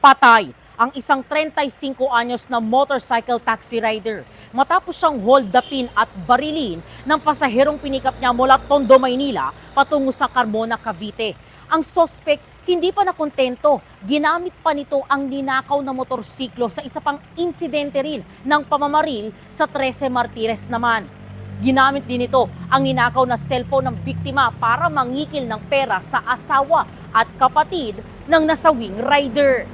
Patay ang isang 35 anyos na motorcycle taxi rider matapos siyang hold upin at barilin ng pasaherong pinikap niya mula Tondo, Maynila patungo sa Carmona, Cavite. Ang suspect hindi pa nakontento, ginamit pa nito ang ninakaw na motorsiklo sa isa pang insidente rin ng pamamaril sa 13 Martires naman. Ginamit din ito ang ninakaw na cellphone ng biktima para mangikil ng pera sa asawa at kapatid ng nasawing rider.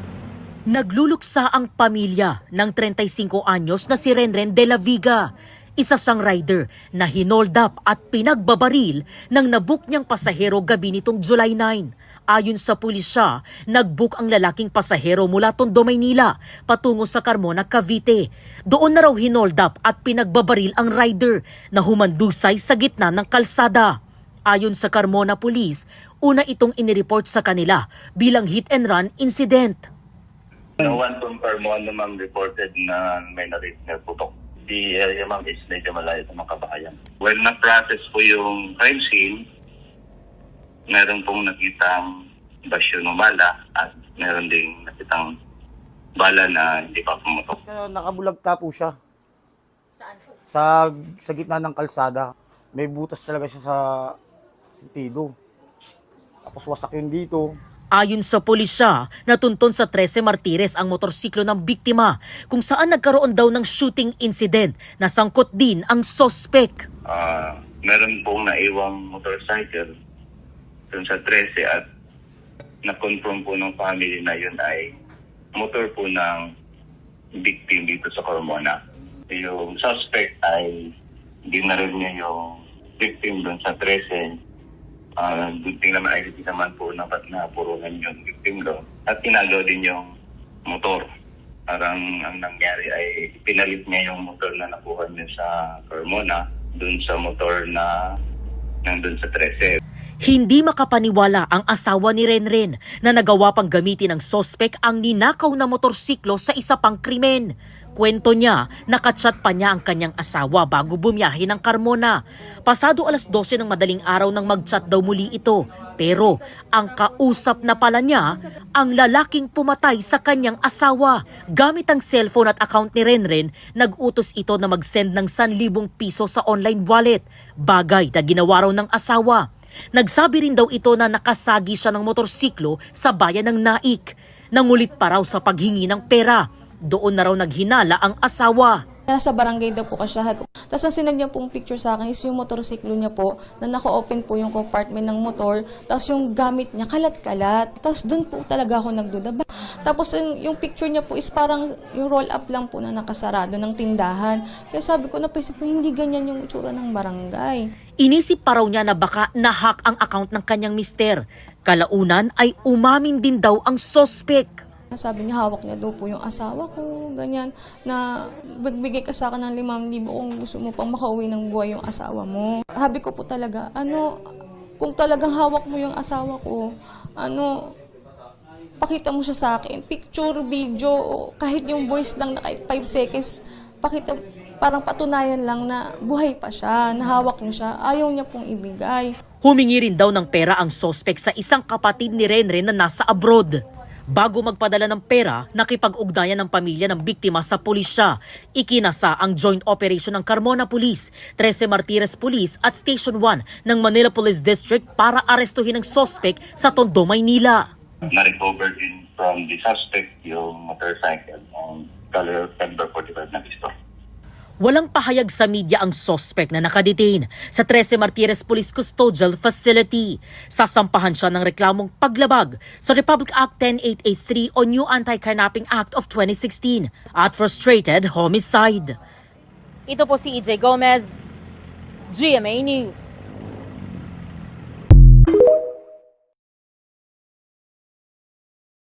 Nagluluksa ang pamilya ng 35 anyos na si Renren de la Viga. Isa siyang rider na hinold up at pinagbabaril ng nabook niyang pasahero gabi nitong July 9. Ayon sa pulisya, nagbook ang lalaking pasahero mula Tondo, Maynila patungo sa Carmona, Cavite. Doon na raw hinold up at pinagbabaril ang rider na humandusay sa gitna ng kalsada. Ayon sa Carmona Police, una itong inireport sa kanila bilang hit and run incident. No one from Carmona, ma'am, reported na may narinig na putok. The area, ma'am, is medyo malayo sa mga kabahayan. When na-process po yung crime scene, meron pong nakitang basyo ng bala at meron ding nakitang bala na hindi pa pumutok. Nakabulagta po siya. Saan? Sa gitna ng kalsada. May butas talaga siya sa sentido. Tapos wasak yun dito. Ayon sa pulisya, natunton sa 13 Martires ang motorsiklo ng biktima kung saan nagkaroon daw ng shooting incident na sangkot din ang suspect. Meron pong naiwang motorcycle dun sa 13 at na-confirm po ng family na yun ay motor po ng victim dito sa Carmona. Yung suspect ay ginaril niya yung victim dun sa 13. Good thing naman ay hindi naman po napurungan yung victim doon. At tinagaw din yung motor. Parang ang nangyari ay pinalit niya yung motor na nakuha niya sa Carmona dun sa motor na nandun sa 13. Hindi makapaniwala ang asawa ni Renren na nagawa pang gamitin ng suspect ang ninakaw na motorsiklo sa isa pang krimen. Kwento niya, nakachat pa niya ang kanyang asawa bago bumiyahe ng Carmona. Pasado alas 12 ng madaling araw nang mag-chat daw muli ito. Pero ang kausap na pala niya, ang lalaking pumatay sa kanyang asawa. Gamit ang cellphone at account ni Renren, nag-utos ito na mag-send ng 1,000 piso sa online wallet. Bagay na ginawa raw ng asawa. Nagsabi rin daw ito na nakasagi siya ng motorsiklo sa bayan ng Naik. Nangulit pa raw sa paghingi ng pera. Doon na raw naghinala ang asawa. Nasa barangay daw po kasi lahat. Tapos ang sinend niya pong picture sa akin is yung motorsiklo niya po na naka-open po yung compartment ng motor. Tapos yung gamit niya kalat-kalat. Tapos doon po talaga ako nagduda. Tapos yung picture niya po is parang yung roll up lang po na nakasarado ng tindahan. Kaya sabi ko, napaisip po, hindi ganyan yung itsura ng barangay. Inisip pa raw niya na baka nahack ang account ng kanyang mister. Kalaunan ay umamin din daw ang suspect. Sabi niya, hawak niya daw po yung asawa ko, ganyan, na magbigay ka sa akin ng 5,000 kung gusto mo pang makauwi ng buhay yung asawa mo. Habi ko po talaga, kung talagang hawak mo yung asawa ko, pakita mo siya sa akin. Picture, video, kahit yung voice lang na kahit 5 seconds, pakita, parang patunayan lang na buhay pa siya, nahawak niyo siya, ayaw niya pong ibigay. Humingi rin daw ng pera ang suspect sa isang kapatid ni Renren na nasa abroad. Bago magpadala ng pera, nakipag-ugnayan ng pamilya ng biktima sa pulisya. Ikinasa ang joint operation ng Carmona Police, 13 Martires Police at Station 1 ng Manila Police District para arestuhin ang suspect sa Tondo, Maynila. Na-recover din from the suspect yung motorcycle on color February 45 na pisto. Walang pahayag sa media ang suspect na nakadetain sa 13 Martires Police Custodial Facility. Sasampahan siya ng reklamong paglabag sa Republic Act 10883 o New Anti-Kidnapping Act of 2016 at frustrated homicide. Ito po si EJ Gomez, GMA News.